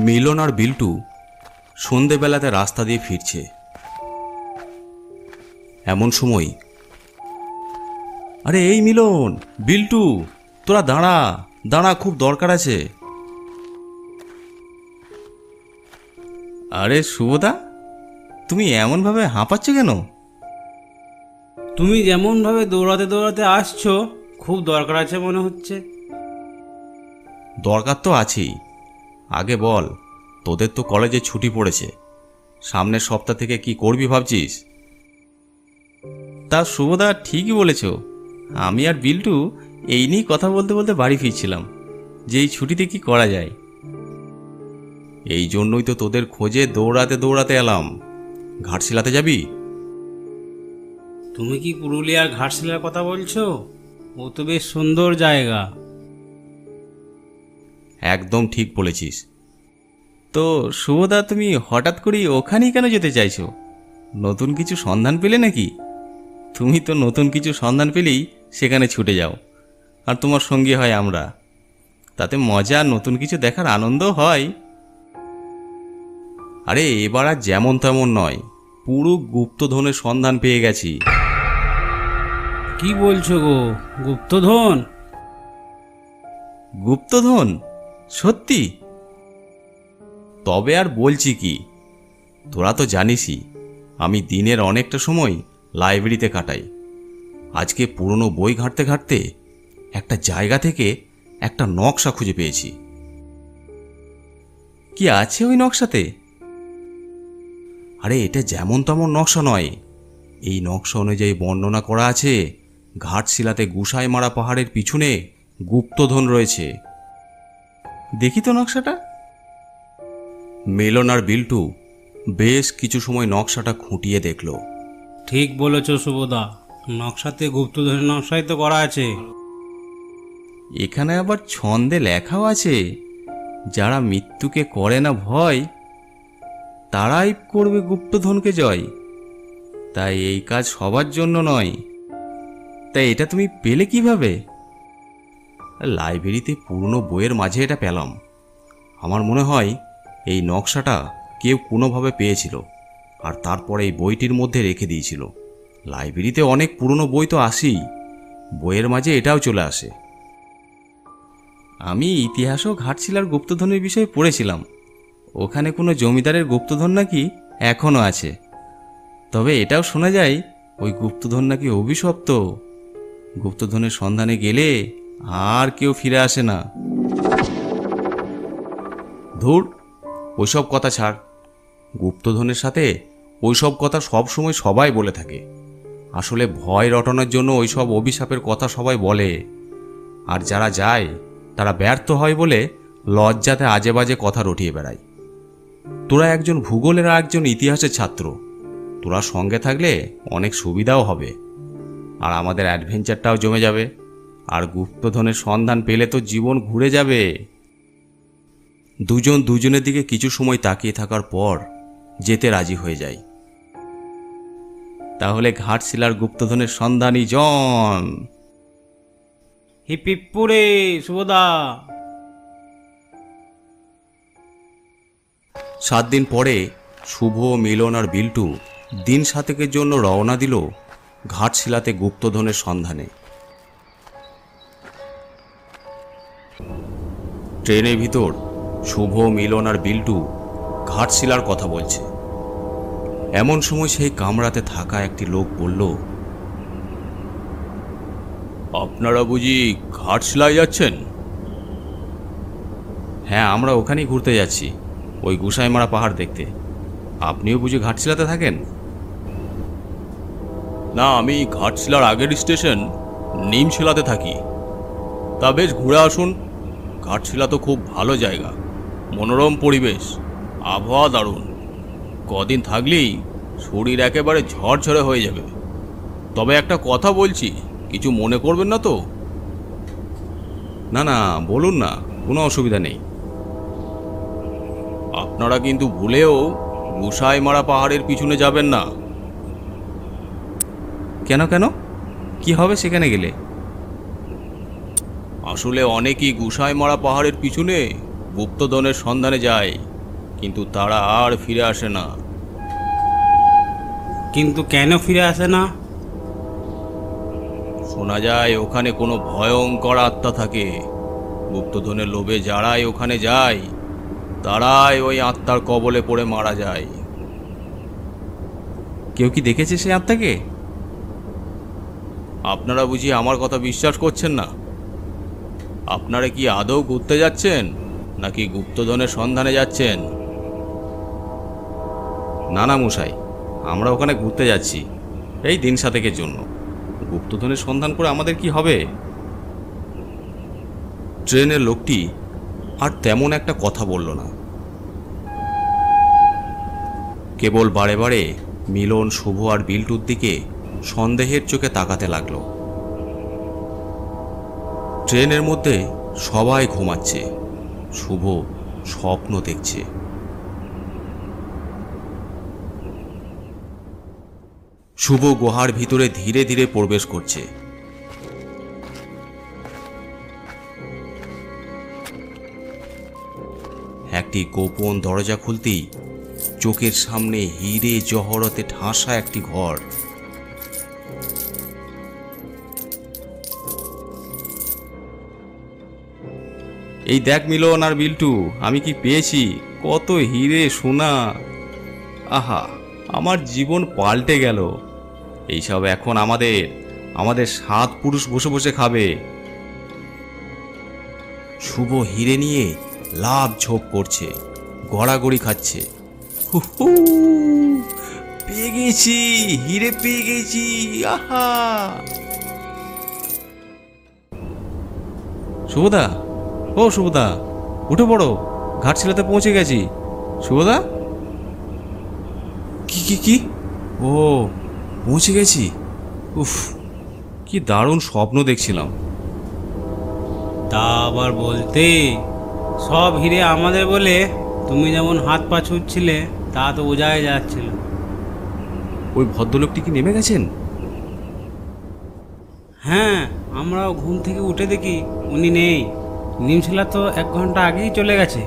মিলন আর বিল্টু সন্ধেবেলাতে রাস্তা দিয়ে ফিরছে। এমন সময়, আরে এই মিলন, বিল্টু, তোরা দাঁড়া দাঁড়া, খুব দরকার আছে। আরে শুভদা, তুমি এমনভাবে হাঁপাচ্ছ কেন? তুমি যেমনভাবে দৌড়াতে দৌড়াতে আসছো, খুব দরকার আছে মনে হচ্ছে। দরকার তো আছেই। আগে বল, তোদের তো কলেজে ছুটি পড়েছে, সামনের সপ্তাহ থেকে কি করবি ভাবছিস? তা শুভদা ঠিকই বলেছ। আমি আর বিল্টু এই নিয়েই কথা বলতে বলতে বাড়ি ফিরছিলাম যে এই ছুটিতে কি করা যায়। এই জন্যই তো তোদের খোঁজে দৌড়াতে দৌড়াতে এলাম। ঘাটশিলাতে যাবি? তুমি কি পুরুলিয়ার ঘাটশিলার কথা বলছো? ও তো বেশ সুন্দর জায়গা। একদম ঠিক বলেছিস। তো শুভদা, তুমি হঠাৎ করেই ওখানেই কেন যেতে চাইছো? নতুন কিছু সন্ধান পেলে নাকি? তুমি তো নতুন কিছু সন্ধান পেলেই সেখানে ছুটে যাও, আর তোমার সঙ্গী হয় আমরা। তাতে মজা আর নতুন কিছু দেখার আনন্দ হয়। আরে এবার আর যেমন তেমন নয়, পুরো গুপ্তধনের সন্ধান পেয়ে গেছি। কি বলছো গো, গুপ্তধন? গুপ্তধন? সত্যি? তবে আর বলছি কি, তোরা তো জানিসই আমি দিনের অনেকটা সময় লাইব্রেরিতে কাটাই। আজকে পুরনো বই ঘাঁটতে ঘাঁটতে একটা জায়গা থেকে একটা নকশা খুঁজে পেয়েছি। কি আছে ওই নকশাতে? আরে এটা যেমন তেমন নকশা নয়। এই নকশা অনুযায়ী বর্ণনা করা আছে ঘাটশিলাতে গুসাইমারা পাহাড়ের পিছনে গুপ্তধন রয়েছে। দেখি তো নকশাটা। মিলন আর বিল্টু বেশ কিছু সময় নকশাটা খুঁটিয়ে দেখল। ঠিক বলেছো শুভদা, নকশাতে গুপ্তধনের নকশাই তো করা আছে। এখানে আবার ছন্দে লেখাও আছে, যারা মৃত্যুকে করে না ভয়, তারাই করবে গুপ্তধনকে জয়। তাই এই কাজ সবার জন্য নয়। তাই এটা তুমি পেলে কিভাবে? লাইব্রেরিতে পুরনো বইয়ের মাঝে এটা পেলাম। আমার মনে হয় এই নকশাটা কেউ কোনোভাবে পেয়েছিল, আর তারপরে এই বইটির মধ্যে রেখে দিয়েছিল। লাইব্রেরিতে অনেক পুরনো বই তো আসেই, বইয়ের মাঝে এটাও চলে আসে। আমি ইতিহাসও ঘাটশিলার গুপ্তধনের বিষয়ে পড়েছিলাম। ওখানে কোনো জমিদারের গুপ্তধন নাকি এখনও আছে। তবে এটাও শোনা যায় ওই গুপ্তধন নাকি অভিশপ্ত। গুপ্তধনের সন্ধানে গেলে আর কেউ ফিরে আসে না। ধুর, ওইসব কথা ছাড়। গুপ্তধনের সাথে ওইসব কথা সবসময় সবাই বলে থাকে। আসলে ভয় রটানোর জন্য ওইসব অভিশাপের কথা সবাই বলে, আর যারা যায় তারা ব্যর্থ হয় বলে লজ্জাতে আজে বাজে কথা রটিয়ে বেড়ায়। তোরা একজন ভূগোলের আর একজন ইতিহাসের ছাত্র, তোরা সঙ্গে থাকলে অনেক সুবিধাও হবে, আর আমাদের অ্যাডভেঞ্চারটাও জমে যাবে। আর গুপ্তধনের সন্ধান পেলে তো জীবন ঘুরে যাবে। দুজন দুজনের দিকে কিছু সময় তাকিয়ে থাকার পর যেতে রাজি হয়ে যায়। তাহলে ঘাটশিলার গুপ্তধনের সন্ধানী জন। হি পিপ্পুরে শুভদা। 7 দিন পরে শুভ, মিলন আর বিল্টু দিন 7 জন্য রওনা দিল ঘাটশিলাতে গুপ্তধনের সন্ধানে। ট্রেনের ভিতর শুভ, মিলন আর বিল্টু ঘাটশিলার কথা বলছে। এমন সময় সেই কামরাতে থাকা একটি লোক বলল, আপনারা বুঝি ঘাটশিলায় যাচ্ছেন? হ্যাঁ, আমরা ওখানেই ঘুরতে যাচ্ছি, ওই গুসাইমারা পাহাড় দেখতে। আপনিও বুঝি ঘাটশিলাতে থাকেন? না, আমি ঘাটশিলার আগের স্টেশন নিমশিলাতে থাকি। তা বেশ ঘুরে আসুন। ঘাটশিলা তো খুব ভালো জায়গা, মনোরম পরিবেশ, আবহাওয়া দারুণ। কদিন থাকলেই শরীর একেবারে ঝরঝরে হয়ে যাবে। তবে একটা কথা বলছি, কিছু মনে করবেন না তো? না না, বলুন না, কোনো অসুবিধা নেই। আপনারা কিন্তু ভুলেও গুসাইমারা পাহাড়ের পিছনে যাবেন না। কেন কেন, কি হবে সেখানে গেলে? আসলে অনেকেই গুসাইমারা পাহাড়ের পিছনে গুপ্তধনের সন্ধানে যায়, কিন্তু তারা আর ফিরে আসে না। কিন্তু কেন ফিরে আসে না? শোনা যায় ওখানে কোনো ভয়ঙ্কর আত্মা থাকে। গুপ্তধনের লোভে যারাই ওখানে যায় তারাই ওই আত্মার কবলে পড়ে মারা যায়। কেউ কি দেখেছে সেই আত্মাকে? আপনারা বুঝি আমার কথা বিশ্বাস করছেন না? আপনারা কি আদৌ ঘুরতে যাচ্ছেন নাকি গুপ্তধনের সন্ধানে যাচ্ছেন? না না মশাই, আমরা ওখানে ঘুরতে যাচ্ছি এই দিন সাতেকের জন্য। গুপ্তধনের সন্ধান করে আমাদের কি হবে? ট্রেনের লোকটি আর তেমন একটা কথা বলল না, কেবল বারে বারে মিলন, শুভ আর বিল্টুর দিকে সন্দেহের চোখে তাকাতে লাগলো। ট্রেনের মধ্যে সবাই ঘুমাচ্ছে, শুভ স্বপ্ন দেখছে। শুভ গুহার ভিতরে ধীরে ধীরে প্রবেশ করছে। একটি গোপন দরজা খুলতেই চোখের সামনে হিরে জহরতে ঠাসা একটি ঘর। এই দেখ মিলন আর বিল্টু, আমি কি পেয়েছি, কত হিরে সোনা! আহা, আমার জীবন পাল্টে গেল। এইসব এখন আমাদের আমাদের 7 পুরুষ বসে বসে খাবে। শুভ হিরে নিয়ে লাভ ঝোপ করছে, গড়াগড়ি খাচ্ছে। হু হু, পেয়ে গেছি, হিরে পেয়ে গেছি, আহা! শুভদা, ও শুভদা, উঠে পড়ো, ঘাটশিলাতে পৌঁছে গেছি। শুভদা, কি কি কি? ও, পৌঁছে গেছি। উফ, কি দারুণ স্বপ্ন দেখছিলাম। তা আবার বলতে, সব হিরে আমাদের বলে তুমি যেমন হাত পা ছুটছিলে তা তো বোঝাই যাচ্ছিল। ওই ভদ্রলোকটি কি নেমে গেছেন? হ্যাঁ, আমরাও ঘুম থেকে উঠে দেখি উনি নেই। নিমশিলা তো 1 ঘন্টা আগেই চলে গেছে।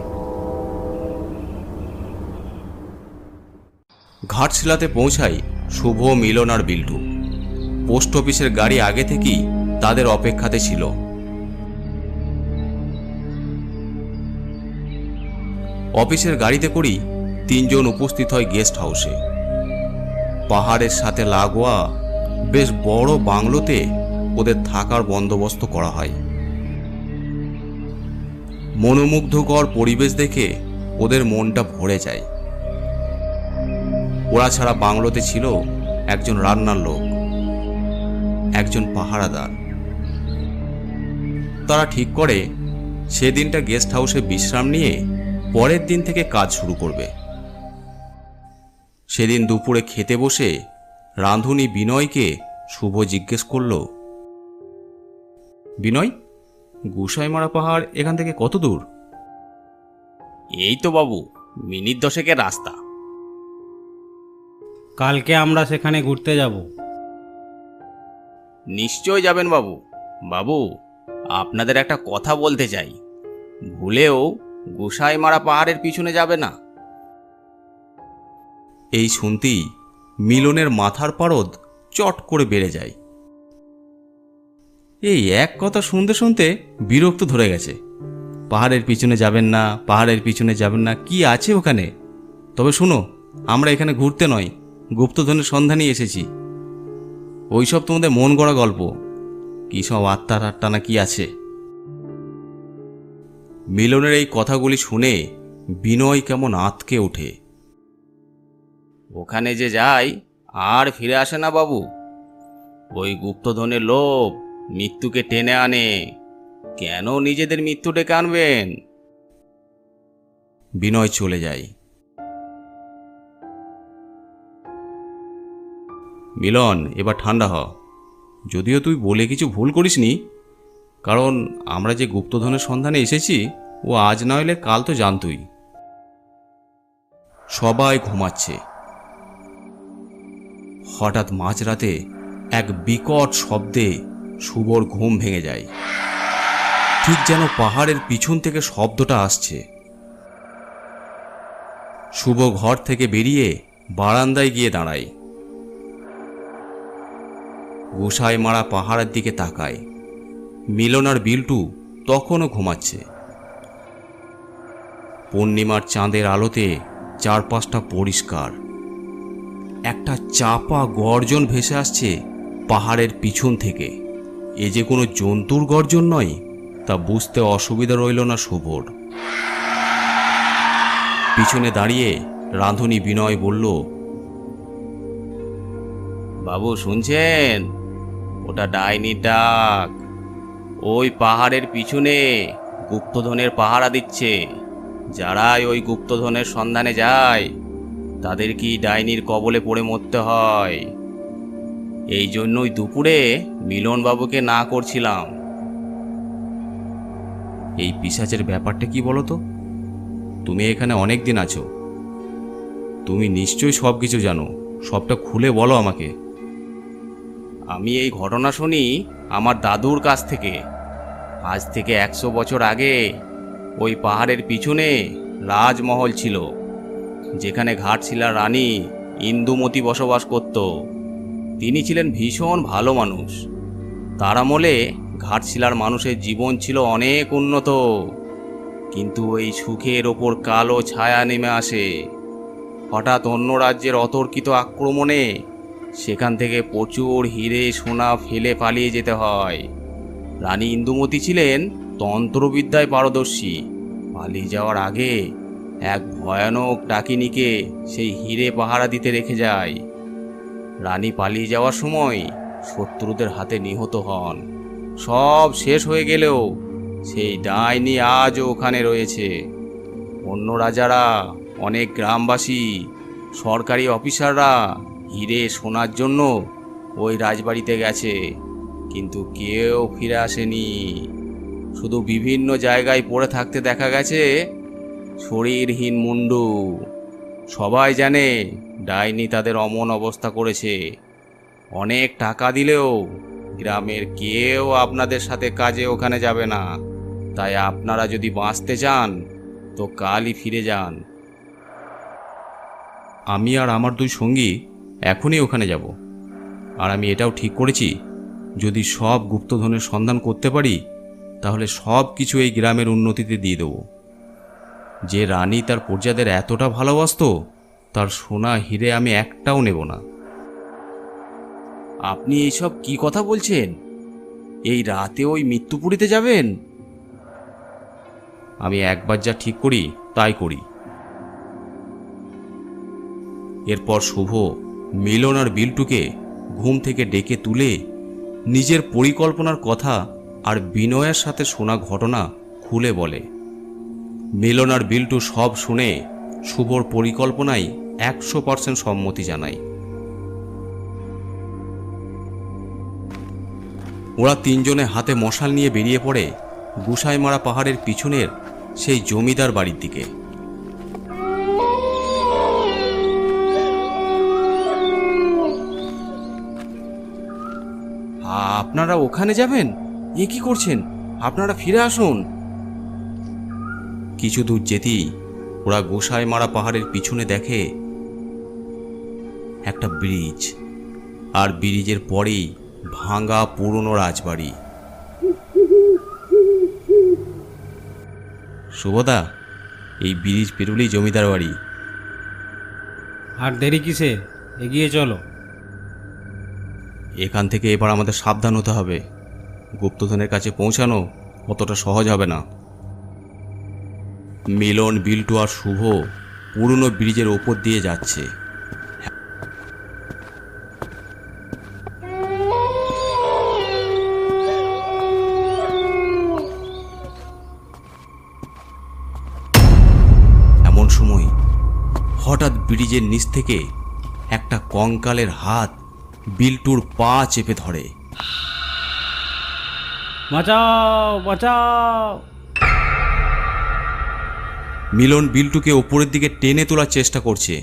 ঘাটশিলাতে পৌঁছাই শুভ, মিলন আর বিল্টু। পোস্ট অফিসের গাড়ি আগে থেকেই তাদের অপেক্ষাতে ছিল। অফিসের গাড়িতে করেই 3 জন উপস্থিত হয় গেস্ট হাউসে। পাহাড়ের সাথে লাগোয়া বেশ বড় বাংলোতে ওদের থাকার বন্দোবস্ত করা হয়। মনোমুগ্ধকর পরিবেশ দেখে ওদের মনটা ভরে যায়। ওরা ছাড়া বাংলোতে ছিল একজন রান্নার লোক, একজন পাহারাদার। তারা ঠিক করে সেদিনটা গেস্ট হাউসে বিশ্রাম নিয়ে পরের দিন থেকে কাজ শুরু করবে। সেদিন দুপুরে খেতে বসে রাঁধুনি বিনয়কে শুভ জিজ্ঞেস করল, বিনয়, গোসাইমারা পাহাড় এখান থেকে কত দূর? এই তো বাবু, মিনিট 10 রাস্তা। কালকে আমরা সেখানে ঘুরতে যাব। নিশ্চয় যাবেন বাবু। বাবু, আপনাদের একটা কথা বলতে চাই, ভুলেও গোসাইমারা পাহাড়ের পিছনে যাবে না। এই শুনতেই মিলনের মাথার পারদ চট করে বেড়ে যায়। এই এক কথা শুনতে শুনতে বিরক্ত ধরে গেছে। পাহাড়ের পিছনে যাবেন না, পাহাড়ের পিছনে যাবেন না, কি আছে ওখানে? তবে শুনো, আমরা এখানে ঘুরতে নয়, গুপ্তধনের সন্ধানই এসেছি। ওইসব তোমাদের মন গড়া গল্প, কি সব আত্মার আত্মা না কি আছে। মিলনের এই কথাগুলি শুনে বিনয় কেমন আঁতকে ওঠে। ওখানে যে যায় আর ফিরে আসে না বাবু। ওই গুপ্তধনের লোভ মৃত্যুকে টেনে আনে, কেন নিজেদের মৃত্যু ডেকে আনবেন? বিনয় চলে যায়। মিলন, এবার ঠান্ডা হ। যদিও তুই বলে কিছু ভুল করিসনি, কারণ আমরা যে গুপ্তধনের সন্ধানে এসেছি ও আজ না হলে কাল তো জানতুই। সবাই ঘুমাচ্ছে। হঠাৎ মাঝরাতে এক বিকট শব্দে শুভর ঘুম ভেঙে যায়। ঠিক যেন পাহাড়ের পিছন থেকে শব্দটা আসছে। শুভ ঘর থেকে বেরিয়ে বারান্দায় গিয়ে দাঁড়ায়। গোসাই মারা পাহাড়ের দিকে তাকায়। মিলন আর বিল্টু তখনও ঘুমাচ্ছে। পূর্ণিমার চাঁদের আলোতে চারপাশটা পরিষ্কার। একটা চাপা গর্জন ভেসে আসছে পাহাড়ের পিছন থেকে। এ যে কোনো জন্তুর গর্জন নয় তা বুঝতে অসুবিধা রইল না শুভর। পিছনে দাঁড়িয়ে রাঁধুনি বিনয় বলল, বাবু শুনছেন? ওটা ডাইনির ডাক। ওই পাহাড়ের পিছনে গুপ্তধনের পাহারা দিচ্ছে। যারাই ওই গুপ্তধনের সন্ধানে যায় তাদের কি ডাইনির কবলে পড়ে মরতে হয়। এই জন্যই দুপুরে মিলনবাবুকে না করছিলাম। এই পিশাচের ব্যাপারটা কি বলো তো? তুমি এখানে অনেক দিন আছো, তুমি নিশ্চয়ই সব কিছু জানো। সবটা খুলে বলো আমাকে। আমি এই ঘটনা শুনি আমার দাদুর কাছ থেকে। আজ থেকে 100 বছর আগে ওই পাহাড়ের পিছনে রাজমহল ছিল, যেখানে ঘাটশিলার রানী ইন্দুমতি বসবাস করত। তিনি ছিলেন ভীষণ ভালো মানুষ। তার আমলে ঘাটশিলার মানুষের জীবন ছিল অনেক উন্নত। কিন্তু এই সুখের ওপর কালো ছায়া নেমে আসে। হঠাৎ অন্য রাজ্যের অতর্কিত আক্রমণে সেখান থেকে প্রচুর হিরে সোনা ফেলে পালিয়ে যেতে হয়। রানী ইন্দুমতি ছিলেন তন্ত্রবিদ্যায় পারদর্শী। পালিয়ে যাওয়ার আগে এক ভয়ানক ডাকিনীকে সেই হিরে পাহারা দিতে রেখে যায়। রানী পালিয়ে যাওয়ার সময় শত্রুদের হাতে নিহত হন। সব শেষ হয়ে গেলেও সেই ডাইনি আজও ওখানে রয়েছে। অন্য রাজারা, অনেক গ্রামবাসী, সরকারি অফিসাররা হিরে সোনার জন্য ওই রাজবাড়িতে গেছে, কিন্তু কেউ ফিরে আসেনি। শুধু বিভিন্ন জায়গায় পড়ে থাকতে দেখা গেছে শরীরহীন মুন্ডু। সবাই জানে ডাইনি তাদের অমন অবস্থা করেছে। অনেক টাকা দিলেও গ্রামের কেউ আপনাদের সাথে কাজে ওখানে যাবে না। তাই আপনারা যদি বাঁচতে চান তো কালই ফিরে যান। আমি আর আমার 2 সঙ্গী এখনই ওখানে যাব। আর আমি এটাও ঠিক করেছি, যদি সব গুপ্তধনের সন্ধান করতে পারি তাহলে সব কিছু এই গ্রামের উন্নতিতে দিয়ে দেব। যে রানী তার প্রজাদের এতটা ভালোবাসতো, তার সোনা হিরে আমি একটাও নেব না। আপনি এইসব কি কথা বলছেন? এই রাতে ওই মৃত্যুপুরীতে যাবেন? আমি একবার যা ঠিক করি তাই করি। এরপর শুভ মিলন আর বিল্টুকে ঘুম থেকে ডেকে তুলে নিজের পরিকল্পনার কথা আর বিনয়ের সাথে শোনা ঘটনা খুলে বলে। মিলন আর বিল্টু সব শুনে শুভর পরিকল্পনায় 100% সম্মতি জানায়। ওরা 3 জনে হাতে মশাল নিয়ে বেরিয়ে পড়ে গোসাইমারা পাহাড়ের পিছনের সেই জমিদার বাড়ির দিকে। আপনারা ওখানে যাবেন? এ কি করছেন? আপনারা ফিরে আসুন। কিছু দূর যেতেই ওরা গোসাইমারা পাহাড়ের পিছনে দেখে একটা ব্রিজ, আর ব্রিজের পরেই ভাঙা পুরনো রাজবাড়ি। শুভদা, এই ব্রিজ পেরুলেই জমিদার বাড়ি। আর দেরি কিসে, এগিয়ে চলো। এখান থেকে এবার আমাদের সাবধান হতে হবে। গুপ্তধনের কাছে পৌঁছানো অতটা সহজ হবে না। মিলন, বিল্টু আর শুভ পুরনো ব্রিজের ওপর দিয়ে যাচ্ছে। এমন সময় হঠাৎ ব্রিজের নিচ থেকে একটা কঙ্কালের হাত বিল্টুর পা চেপে ধরে। বাঁচাও, বাঁচাও! মিলন বিল্টুকে ওপরের দিকে টেনে তোলার চেষ্টা করছে,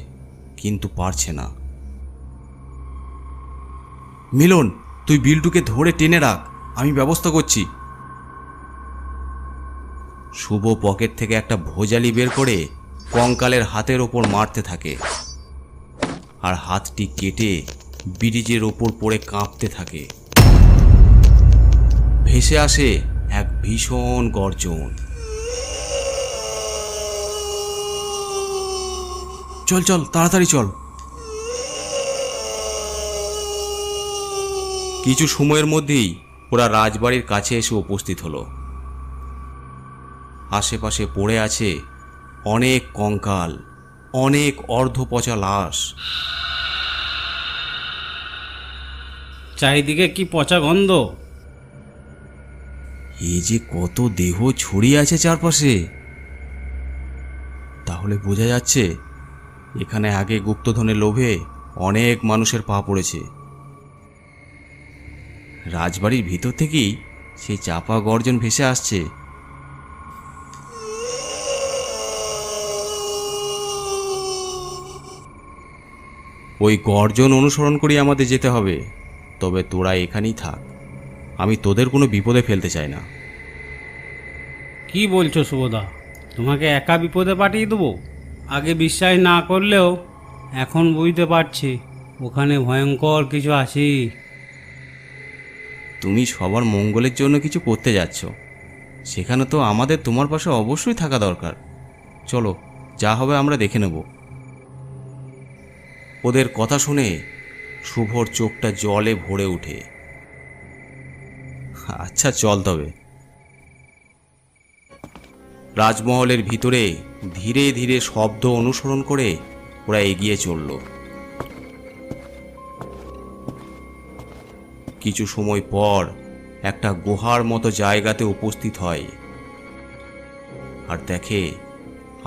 কিন্তু পারছে না। মিলন, তুই বিল্টুকে ধরে টেনে রাখ, আমি ব্যবস্থা করছি। শুভ পকেট থেকে একটা ভোজালি বের করে কঙ্কালের হাতের ওপর মারতে থাকে, আর হাতটি কেটে ব্রিজের ওপর পড়ে কাঁপতে থাকে। ভেসে আসে এক ভীষণ গর্জন। চল চল, তাড়াতাড়ি চল। কিছু সময়ের মধ্যেই ওরা রাজবাড়ির কাছে এসে উপস্থিত হলো। আশেপাশে পড়ে আছে অনেক কঙ্কাল, অনেক অর্ধপচা লাশ। চারিদিকে কি পচা গন্ধ! এই যে কত দেহ ছড়িয়ে আছে চারপাশে! তাহলে বোঝা যাচ্ছে এখানে আগে গুপ্তধনের লোভে অনেক মানুষের পা পড়েছে। রাজবাড়ির ভিতর থেকেই সেই চাপা গর্জন ভেসে আসছে। ওই গর্জন অনুসরণ করে আমাদের যেতে হবে। তবে তোরা এখানেই থাক, আমি তোদের কোনো বিপদে ফেলতে চাই না। কি বলছো শুভদা? তোমাকে একা বিপদে পাঠিয়ে দেবো? আগে বিশ্বাস না করলেও এখন বুঝতে পারছি ওখানে ভয়ঙ্কর কিছু আছে। তুমি সবার মঙ্গলের জন্য কিছু করতে যাচ্ছ, সেখানে তো আমাদের তোমার পাশে অবশ্যই থাকা দরকার। চলো, যা হবে আমরা দেখে নেব। ওদের কথা শুনে শুভর চোখটা জলে ভরে ওঠে। আচ্ছা চল তবে। রাজমহলের ভিতরে ধীরে ধীরে শব্দ অনুসরণ করে ওরা এগিয়ে চলল। কিছু সময় পর একটা গুহার মতো জায়গাতে উপস্থিত হয়, আর দেখে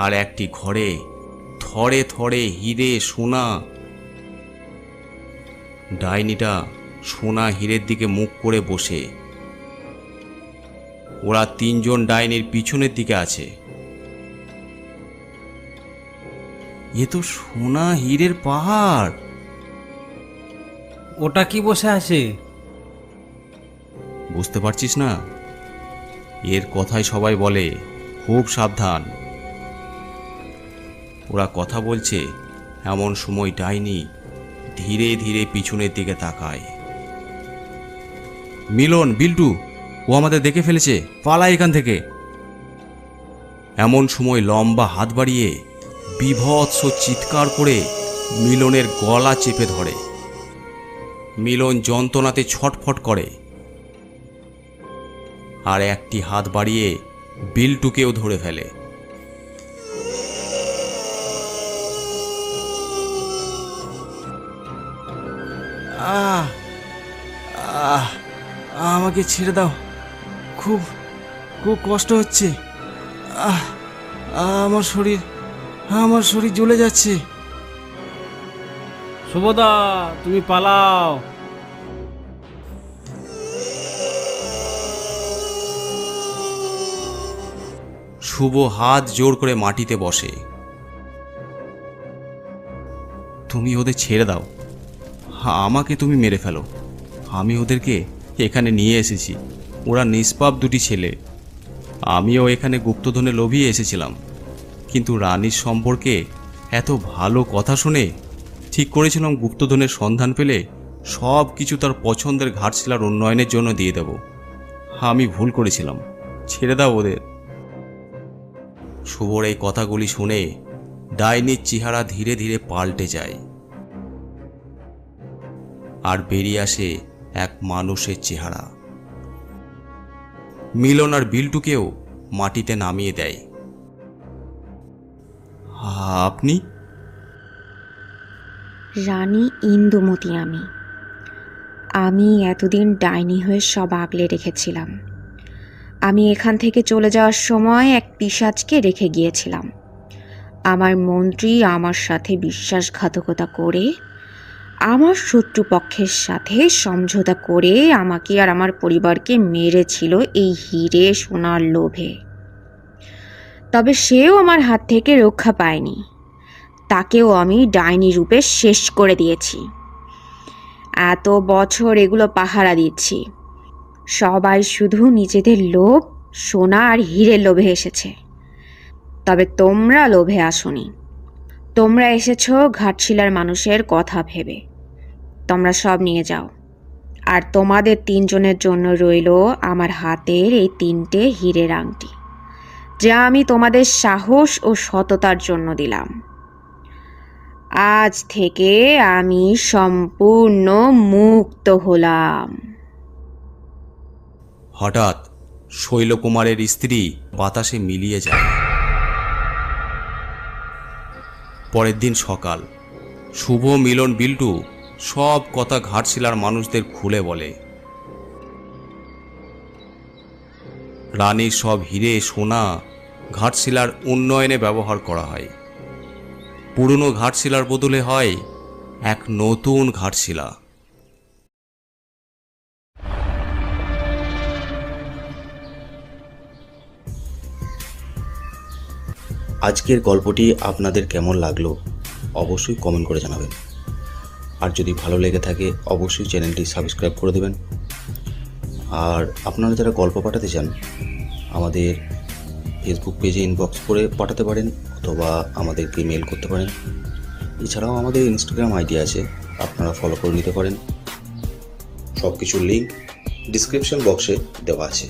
আর একটি ঘরে থরে থরে হিরে সোনা। ডাইনিটা সোনা হীরের দিকে মুখ করে বসে। ওরা তিনজন ডাইনির পিছনের দিকে আছে। এ তো সোনা হীরের পাহাড়। ওটা কি বসে আছে? বুঝতে পারছিস না? এর কথাই সবাই বলে খুব সাবধান। ওরা কথা বলছে এমন সময় ডাইনি ধীরে ধীরে পিছনের দিকে তাকায়। মিলন, বিল্টু, ও আমাদের দেখে ফেলেছে, পালা এখান থেকে। এমন সময় লম্বা হাত বাড়িয়ে বীভৎস চিৎকার করে মিলনের গলা চেপে ধরে। মিলন যন্ত্রণাতে ছটফট করে, আর একটি হাত বাড়িয়ে বিল্টুকেও ধরে ফেলে। আহ আহ আমাকে ছেড়ে দাও, খুব খুব কষ্ট হচ্ছে। আহ আমার শরীর জ্বলে যাচ্ছে। শুভদা, তুমি পালাও! শুভ হাত জোর করে মাটিতে বসে। তুমি ওদের ছেড়ে দাও, আমাকে তুমি মেরে ফেলো। আমি ওদেরকে এখানে নিয়ে এসেছি, ওরা নিষ্পাপ দুটি ছেলে। আমিও এখানে গুপ্তধনে লোভিয়ে এসেছিলাম, কিন্তু রানীর সম্পর্কে এত ভালো কথা শুনে ঠিক করেছিলাম গুপ্তধনের সন্ধান পেলে সব কিছু তার পছন্দের ঘাটশিলার উন্নয়নের জন্য দিয়ে দেব। আমি ভুল করেছিলাম, ছেড়ে দাও ওদের। শুভর এই কথাগুলি শুনে ডাইনির চেহারা ধীরে ধীরে পাল্টে যায়, আর বেরিয়ে আসে এক মানুষের চেহারা। মিলন আর বিল্টুকেও মাটিতে নামিয়ে দেয়। আপনি? রানী ইন্দুমতি। আমি এতদিন ডাইনি হয়ে সব আগলে রেখেছিলাম। আমি এখান থেকে চলে যাওয়ার সময় এক পিশাচকে রেখে গিয়েছিলাম। আমার মন্ত্রী আমার সাথে বিশ্বাসঘাতকতা করে আমার শত্রুপক্ষের সাথে সমঝোতা করে আমাকে আর আমার পরিবারকে মেরেছিল এই হিরে সোনার লোভে। তবে সেও আমার হাত থেকে রক্ষা পায়নি, তাকেও আমি ডাইনি রূপে শেষ করে দিয়েছি। এত বছর এগুলো পাহারা দিচ্ছি, সবাই শুধু নিজেদের লোভ, সোনা আর হীরের লোভে এসেছে। তবে তোমরা লোভে আসোনি। তোমরা এসেছো ঘাটশিলার মানুষের কথা ভেবে। তোমরা সব নিয়ে যাও। আর তোমাদের 3 জনের জন্য রইল আমার হাতের এই 3টে হীরের আংটি, যা আমি তোমাদের সাহস ও সততার জন্য দিলাম। আজ থেকে আমি সম্পূর্ণ মুক্ত হলাম। হঠাৎ শৈলকুমারের স্ত্রী বাতাসে মিলিয়ে যায়। পরের দিন সকাল, শুভ মিলন বিল্টু সব কথা ঘাটশিলার মানুষদের খুলে বলে। রানীর সব হিরে সোনা ঘাটশিলার উন্নয়নে ব্যবহার করা হয়। পুরনো ঘাটশিলার বদলে হয় এক নতুন ঘাটশিলা। আজকের গল্পটি আপনাদের কেমন লাগলো অবশ্যই কমেন্ট করে জানাবেন। আর যদি ভালো লেগে থাকে অবশ্যই চ্যানেলটি সাবস্ক্রাইব করে দেবেন। আর আপনারা যারা গল্প পাঠাতে চান আমাদের ফেসবুক পেজে ইনবক্স করে পাঠাতে পারেন, অথবা আমাদেরকে মেল করতে পারেন। এছাড়াও আমাদের ইনস্টাগ্রাম আইডি আছে, আপনারা ফলো করে নিতে পারেন। সব কিছুর লিঙ্ক ডিসক্রিপশন বক্সে দেওয়া আছে।